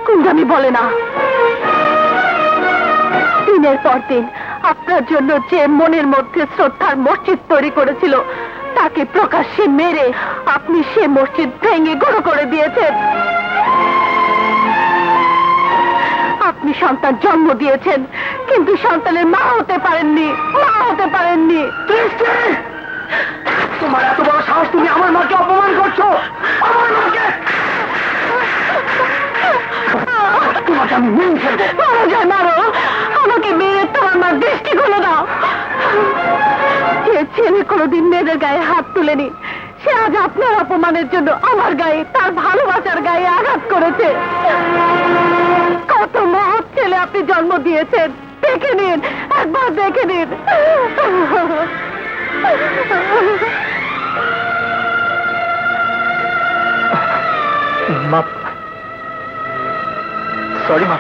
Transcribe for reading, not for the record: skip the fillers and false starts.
কুন্দামি বলে না। দিনের পর দিন আপনার জন্য যে মনের মধ্যে শ্রদ্ধার মসজিদ তৈরি করেছিল, তাকে প্রকাশ্যে মেরে আপনি সে মসজিদ ভেঙে গুঁড়ো করে দিয়েছেন। আপনি সন্তান জন্ম দিয়েছেন, কিন্তু সন্তানের মা হতে পারেননি, মা হতে পারেননি। তোমার এত বড় সাহস, তুমি আমার মাকে অপমান করছো! আমার মাকে! তোমাকে আমি মেনে ফেলবো। মারো যায় মারো, আমাকে মেরে তোমার মার দৃষ্টি খুলে দাও। যে ছেলে কোনোদিন মেয়েদের গায়ে হাত তুলেনি, সে আজ আপনার অপমানের জন্য আমার গায়ে, তার ভালোবাসার গায়ে আঘাত করেছে। কত মহৎ ছেলে আপনি জন্ম দিয়েছেন, দেখে নিন, একবার দেখে নিন। সরি মা।